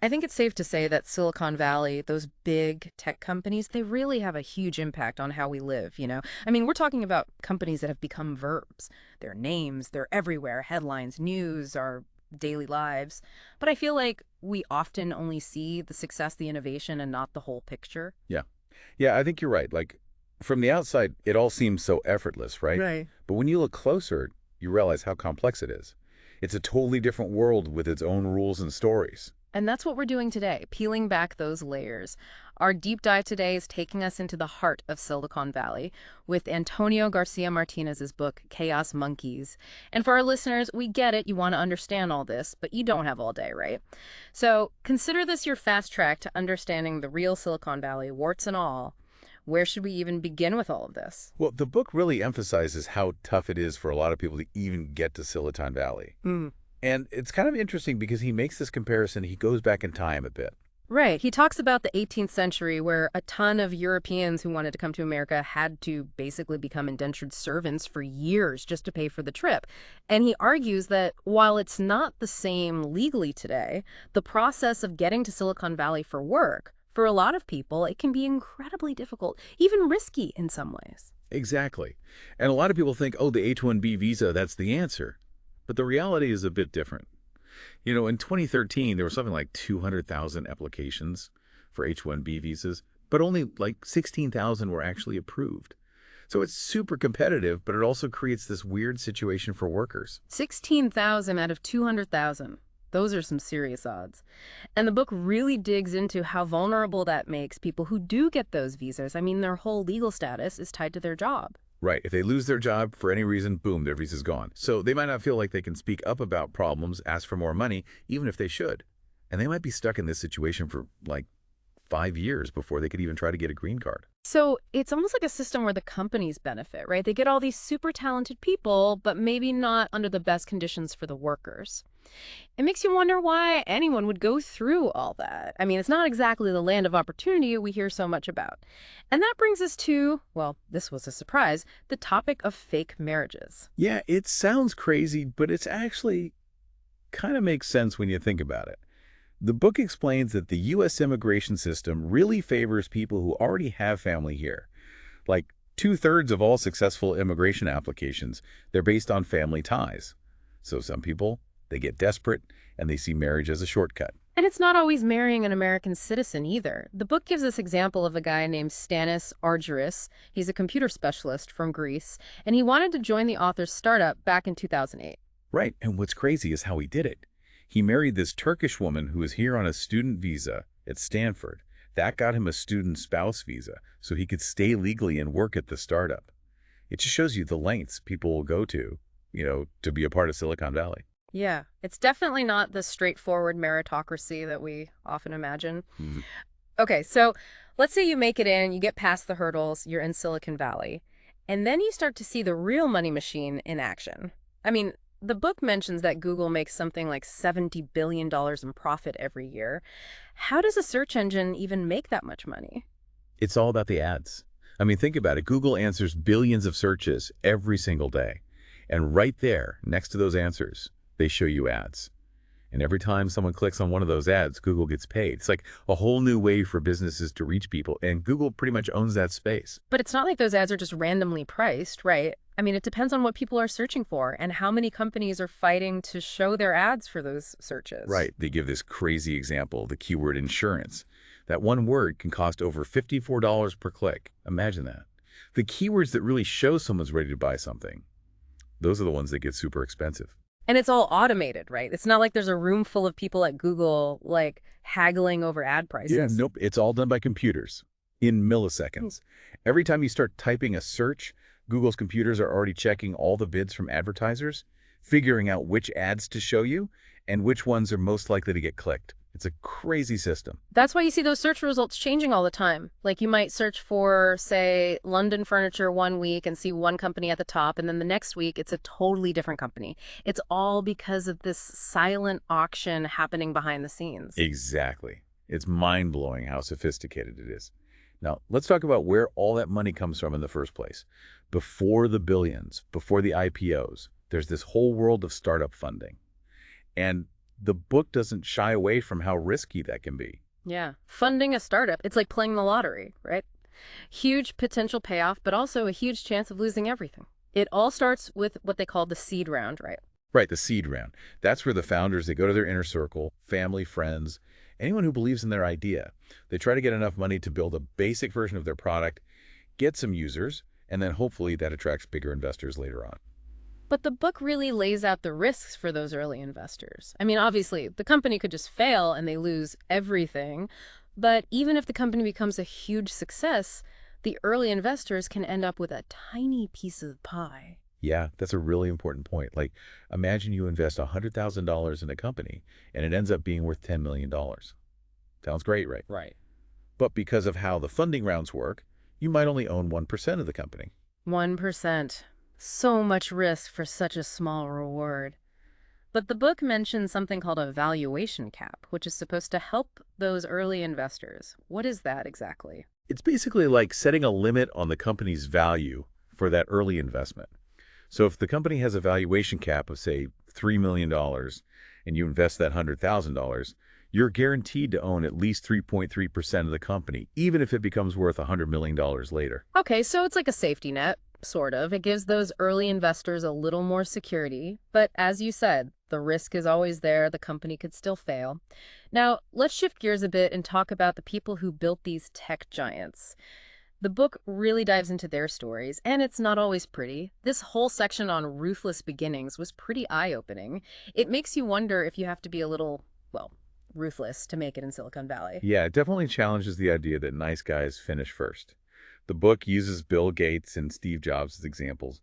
I think it's safe to say that Silicon Valley, those big tech companies, they really have a huge impact on how we live, you know? I mean, we're talking about companies that have become verbs. Their names, they're everywhere, headlines, news, our daily lives. But I feel like we often only see the success, the innovation, and not the whole picture. Yeah. Yeah, I think you're right. Like, from the outside, it all seems so effortless, right? Right. But when you look closer, you realize how complex it is. It's a totally different world with its own rules and stories. And that's what we're doing today, peeling back those layers. Our deep dive today is taking us into the heart of Silicon Valley with Antonio Garcia Martinez's book, Chaos Monkeys. And for our listeners, we get it, you want to understand all this, but you don't have all day, right? So consider this your fast track to understanding the real Silicon Valley, warts and all. Where should we even begin with all of this? Well, the book really emphasizes how tough it is for a lot of people to even get to Silicon Valley. And it's kind of interesting because he makes this comparison. He goes back in time a bit. Right. He talks about the 18th century where a ton of Europeans who wanted to come to America had to basically become indentured servants for years just to pay for the trip. And he argues that while it's not the same legally today, the process of getting to Silicon Valley for work, for a lot of people, it can be incredibly difficult, even risky in some ways. Exactly. And a lot of people think, oh, the H-1B visa, that's the answer. But the reality is a bit different. You know, in 2013, there was something like 200,000 applications for H-1B visas, but only like 16,000 were actually approved. So it's super competitive, but it also creates this weird situation for workers. 16,000 out of 200,000. Those are some serious odds. And the book really digs into how vulnerable that makes people who do get those visas. I mean, their whole legal status is tied to their job. Right. If they lose their job for any reason, boom, their visa's gone. So they might not feel like they can speak up about problems, ask for more money, even if they should. And they might be stuck in this situation for like 5 years before they could even try to get a green card. So it's almost like a system where the companies benefit, right? They get all these super talented people, but maybe not under the best conditions for the workers. It makes you wonder why anyone would go through all that. I mean, it's not exactly the land of opportunity we hear so much about. And that brings us to, well, this was a surprise, the topic of fake marriages. Yeah, it sounds crazy, but it's actually kind of makes sense when you think about it. The book explains that the U.S. immigration system really favors people who already have family here. Like 2/3 of all successful immigration applications, they're based on family ties. So some people, they get desperate and they see marriage as a shortcut. And it's not always marrying an American citizen either. The book gives this example of a guy named Stanis Argyris. He's a computer specialist from Greece, and he wanted to join the author's startup back in 2008. Right, and what's crazy is how he did it. He married this Turkish woman who was here on a student visa at Stanford. That got him a student spouse visa, so he could stay legally and work at the startup. It just shows you the lengths people will go to, to be a part of Silicon Valley. Yeah, it's definitely not the straightforward meritocracy that we often imagine. Mhm. Okay, so let's say you make it in, you get past the hurdles, you're in Silicon Valley, and then you start to see the real money machine in action. I mean, the book mentions that Google makes something like $70 billion in profit every year. How does a search engine even make that much money? It's all about the ads. I mean, think about it. Google answers billions of searches every single day. And right there, next to those answers, they show you ads. And every time someone clicks on one of those ads, Google gets paid. It's like a whole new way for businesses to reach people, and Google pretty much owns that space. But it's not like those ads are just randomly priced, right? I mean, it depends on what people are searching for and how many companies are fighting to show their ads for those searches. Right. They give this crazy example, the keyword insurance. That one word can cost over $54 per click. Imagine that. The keywords that really show someone's ready to buy something, those are the ones that get super expensive. And it's all automated, right? It's not like there's a room full of people at Google, like, haggling over ad prices. Yeah, nope. It's all done by computers in milliseconds. Every time you start typing a search, Google's computers are already checking all the bids from advertisers, figuring out which ads to show you and which ones are most likely to get clicked. It's a crazy system. That's why you see those search results changing all the time. Like you might search for, say, London furniture one week and see one company at the top, and then the next week it's a totally different company. It's all because of this silent auction happening behind the scenes. Exactly. It's mind-blowing how sophisticated it is. Now, let's talk about where all that money comes from in the first place. Before the billions, before the IPOs, there's this whole world of startup funding. And the book doesn't shy away from how risky that can be. Yeah. Funding a startup, it's like playing the lottery, right? Huge potential payoff, but also a huge chance of losing everything. It all starts with what they call the seed round, right? Right, the seed round. That's where the founders, they go to their inner circle, family, friends, anyone who believes in their idea. They try to get enough money to build a basic version of their product, get some users, and then hopefully that attracts bigger investors later on. But the book really lays out the risks for those early investors. I mean, obviously, the company could just fail and they lose everything. But even if the company becomes a huge success, the early investors can end up with a tiny piece of the pie. Yeah, that's a really important point. Like, imagine you invest $100,000 in a company and it ends up being worth $10 million. Sounds great, right? Right. But because of how the funding rounds work, you might only own 1% of the company. 1%. So much risk for such a small reward. But the book mentions something called a valuation cap, which is supposed to help those early investors. What is that exactly? It's basically like setting a limit on the company's value for that early investment. So if the company has a valuation cap of, say, $3 million and you invest that $100,000, you're guaranteed to own at least 3.3% of the company, even if it becomes worth $100 million later. Okay, so it's like a safety net, sort of. It gives those early investors a little more security. But as you said, the risk is always there. The company could still fail. Now, let's shift gears a bit and talk about the people who built these tech giants. The book really dives into their stories, and it's not always pretty. This whole section on ruthless beginnings was pretty eye-opening. It makes you wonder if you have to be a little, well, ruthless to make it in Silicon Valley. Yeah, it definitely challenges the idea that nice guys finish first. The book uses Bill Gates and Steve Jobs as examples,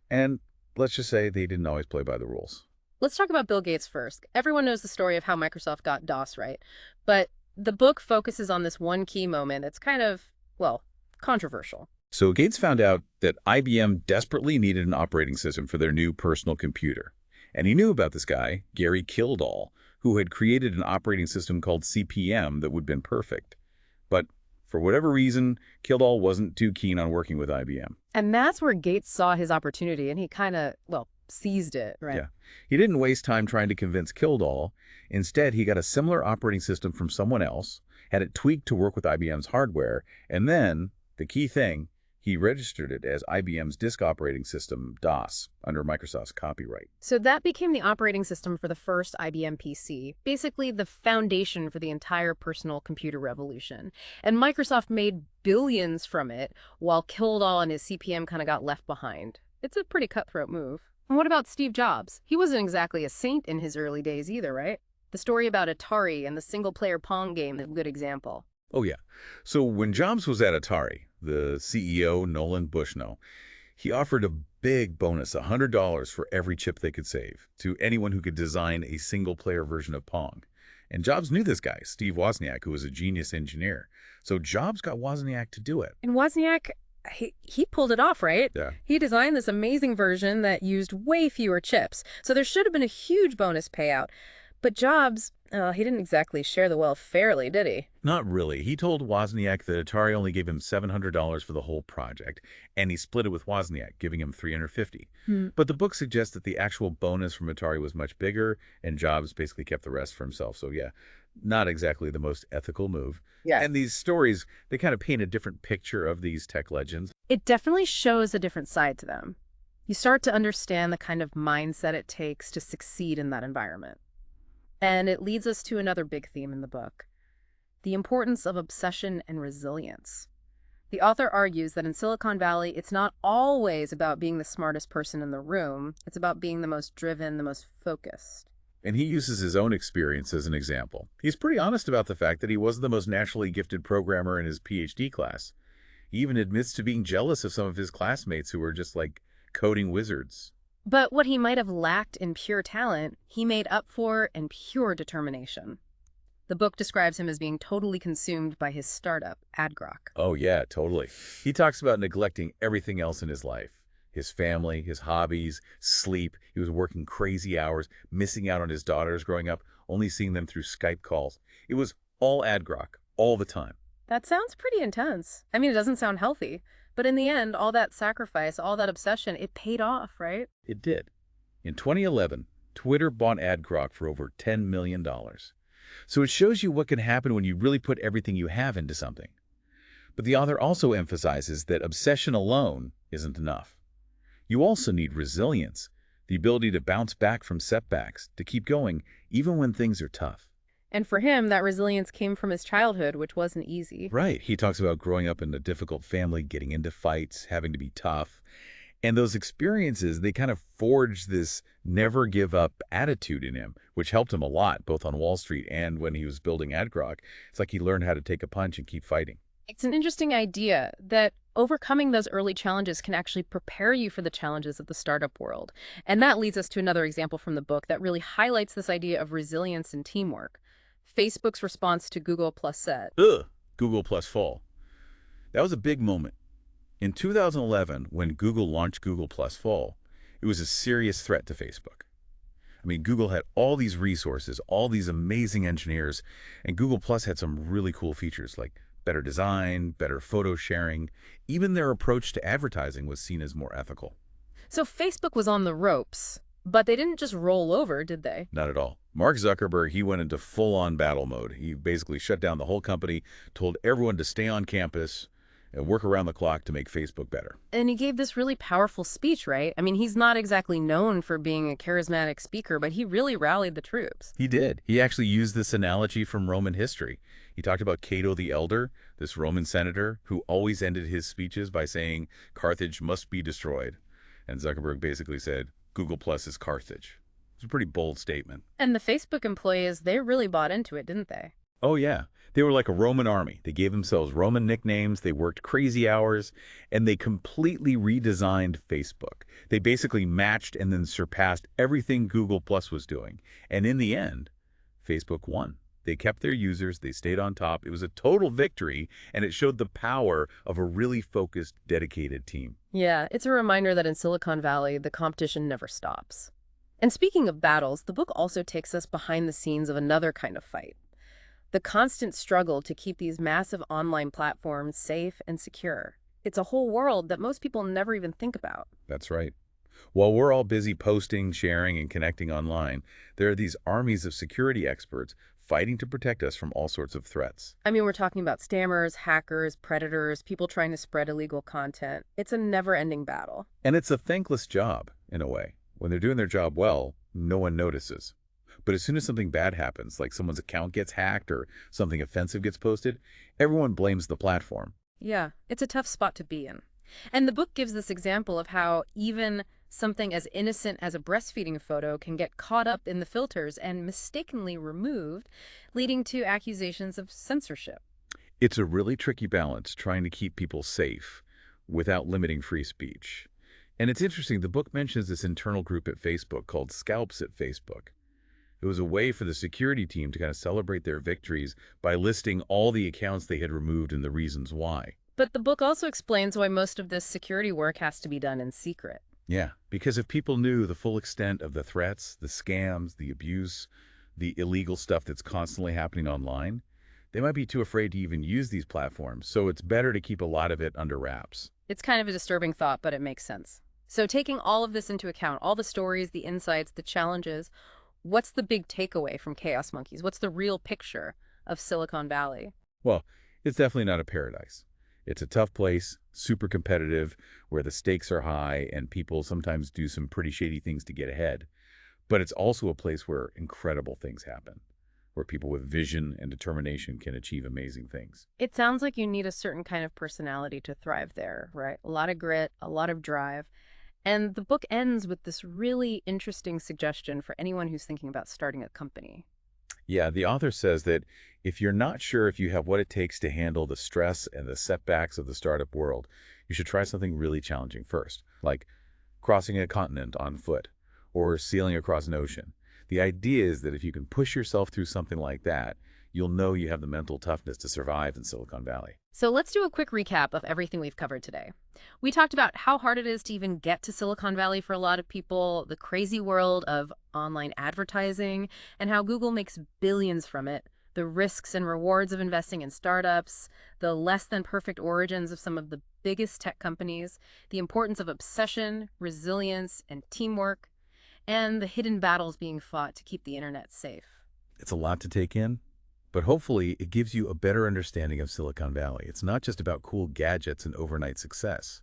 and let's just say they didn't always play by the rules. Let's talk about Bill Gates first. Everyone knows the story of how Microsoft got DOS right, but the book focuses on this one key moment that's kind of, well, controversial. So Gates found out that IBM desperately needed an operating system for their new personal computer. And he knew about this guy, Gary Kildall, who had created an operating system called CP/M that would have been perfect. But for whatever reason, Kildall wasn't too keen on working with IBM. And that's where Gates saw his opportunity, and he kind of, well, seized it, right? Yeah. He didn't waste time trying to convince Kildall. Instead, he got a similar operating system from someone else, had it tweaked to work with IBM's hardware, and then, the key thing, he registered it as IBM's disk operating system, DOS, under Microsoft's copyright. So that became the operating system for the first IBM PC, basically the foundation for the entire personal computer revolution. And Microsoft made billions from it, while Kildall and his CP/M kind of got left behind. It's a pretty cutthroat move. And what about Steve Jobs? He wasn't exactly a saint in his early days either, right? The story about Atari and the single-player Pong game is a good example. Oh, yeah. So when Jobs was at Atari, the CEO, Nolan Bushnell, he offered a big bonus, $100 for every chip they could save, to anyone who could design a single-player version of Pong. And Jobs knew this guy, Steve Wozniak, who was a genius engineer. So Jobs got Wozniak to do it. And Wozniak, he pulled it off, right? Yeah. He designed this amazing version that used way fewer chips. So there should have been a huge bonus payout. But Jobs, he didn't exactly share the wealth fairly, did he? Not really. He told Wozniak that Atari only gave him $700 for the whole project, and he split it with Wozniak, giving him $350. But the book suggests that the actual bonus from Atari was much bigger, and Jobs basically kept the rest for himself. So yeah, not exactly the most ethical move. Yeah. And these stories, they kind of paint a different picture of these tech legends. It definitely shows a different side to them. You start to understand the kind of mindset it takes to succeed in that environment. And it leads us to another big theme in the book, the importance of obsession and resilience. The author argues that in Silicon Valley, it's not always about being the smartest person in the room. It's about being the most driven, the most focused. And he uses his own experience as an example. He's pretty honest about the fact that he wasn't the most naturally gifted programmer in his PhD class. He even admits to being jealous of some of his classmates who were just like coding wizards. But what he might have lacked in pure talent, he made up for in pure determination. The book describes him as being totally consumed by his startup, AdGrok. Oh, yeah, totally. He talks about neglecting everything else in his life. His family, his hobbies, sleep. He was working crazy hours, missing out on his daughters growing up, only seeing them through Skype calls. It was all AdGrok, all the time. That sounds pretty intense. I mean, it doesn't sound healthy. But in the end, all that sacrifice, all that obsession, it paid off, right? It did. In 2011, Twitter bought AdGrok for over $10 million. So it shows you what can happen when you really put everything you have into something. But the author also emphasizes that obsession alone isn't enough. You also need resilience, the ability to bounce back from setbacks, to keep going even when things are tough. And for him, that resilience came from his childhood, which wasn't easy. Right. He talks about growing up in a difficult family, getting into fights, having to be tough. And those experiences, they kind of forged this never give up attitude in him, which helped him a lot, both on Wall Street and when he was building AdGrok. It's like he learned how to take a punch and keep fighting. It's an interesting idea that overcoming those early challenges can actually prepare you for the challenges of the startup world. And that leads us to another example from the book that really highlights this idea of resilience and teamwork. Facebook's response to Google Plus said, Google Plus fall. That was a big moment. In 2011, when Google launched Google Plus fall, it was a serious threat to Facebook. I mean, Google had all these resources, all these amazing engineers, and Google Plus had some really cool features like better design, better photo sharing. Even their approach to advertising was seen as more ethical. so Facebook was on the ropes, but they didn't just roll over, did they? Not at all. Mark Zuckerberg, he went into full-on battle mode. He basically shut down the whole company, told everyone to stay on campus and work around the clock to make Facebook better. And he gave this really powerful speech, right? I mean, he's not exactly known for being a charismatic speaker, but he really rallied the troops. He did. He actually used this analogy from Roman history. He talked about Cato the Elder, this Roman senator who always ended his speeches by saying, Carthage must be destroyed. And Zuckerberg basically said, Google Plus is Carthage. It's a pretty bold statement. And the Facebook employees, they really bought into it, didn't they? Oh, yeah. They were like a Roman army. They gave themselves Roman nicknames, they worked crazy hours, and they completely redesigned Facebook. They basically matched and then surpassed everything Google Plus was doing. And in the end, Facebook won. They kept their users, they stayed on top. It was a total victory, and it showed the power of a really focused, dedicated team. Yeah, it's a reminder that in Silicon Valley, the competition never stops. And speaking of battles, the book also takes us behind the scenes of another kind of fight. The constant struggle to keep these massive online platforms safe and secure. It's a whole world that most people never even think about. That's right. While we're all busy posting, sharing, and connecting online, there are these armies of security experts fighting to protect us from all sorts of threats. I mean, we're talking about scammers, hackers, predators, people trying to spread illegal content. It's a never-ending battle. And it's a thankless job, in a way. When they're doing their job well, no one notices. But as soon as something bad happens, like someone's account gets hacked or something offensive gets posted, everyone blames the platform. Yeah, it's a tough spot to be in. And the book gives this example of how even something as innocent as a breastfeeding photo can get caught up in the filters and mistakenly removed, leading to accusations of censorship. It's a really tricky balance trying to keep people safe without limiting free speech. And it's interesting, the book mentions this internal group at Facebook called Scalps at Facebook. It was a way for the security team to kind of celebrate their victories by listing all the accounts they had removed and the reasons why. But the book also explains why most of this security work has to be done in secret. Yeah, because if people knew the full extent of the threats, the scams, the abuse, the illegal stuff that's constantly happening online, they might be too afraid to even use these platforms. So it's better to keep a lot of it under wraps. It's kind of a disturbing thought, but it makes sense. So taking all of this into account, all the stories, the insights, the challenges, what's the big takeaway from Chaos Monkeys? What's the real picture of Silicon Valley? Well, it's definitely not a paradise. It's a tough place, super competitive, where the stakes are high and people sometimes do some pretty shady things to get ahead. But it's also a place where incredible things happen, where people with vision and determination can achieve amazing things. It sounds like you need a certain kind of personality to thrive there, right? A lot of grit, a lot of drive. And the book ends with this really interesting suggestion for anyone who's thinking about starting a company. Yeah, the author says that if you're not sure if you have what it takes to handle the stress and the setbacks of the startup world, you should try something really challenging first, like crossing a continent on foot or sailing across an ocean. The idea is that if you can push yourself through something like that, you'll know you have the mental toughness to survive in Silicon Valley. So let's do a quick recap of everything we've covered today. We talked about how hard it is to even get to Silicon Valley for a lot of people, the crazy world of online advertising, and how Google makes billions from it, the risks and rewards of investing in startups, the less than perfect origins of some of the biggest tech companies, the importance of obsession, resilience, and teamwork. and the hidden battles being fought to keep the internet safe. It's a lot to take in, but hopefully it gives you a better understanding of Silicon Valley. It's not just about cool gadgets and overnight success.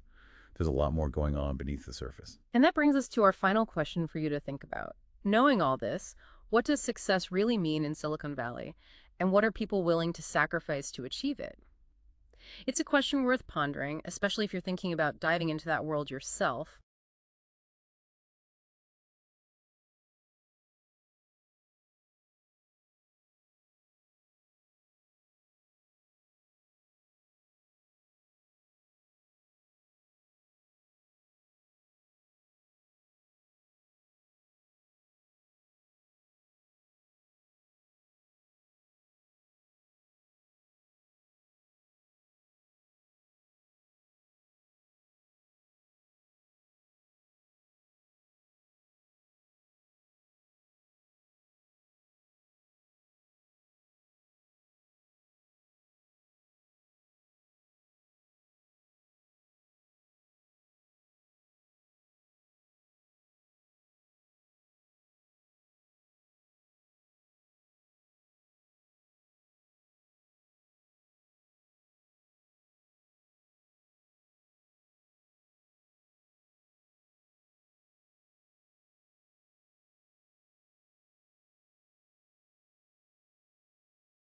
There's a lot more going on beneath the surface. And that brings us to our final question for you to think about. Knowing all this, what does success really mean in Silicon Valley? And what are people willing to sacrifice to achieve it? It's a question worth pondering, especially if you're thinking about diving into that world yourself.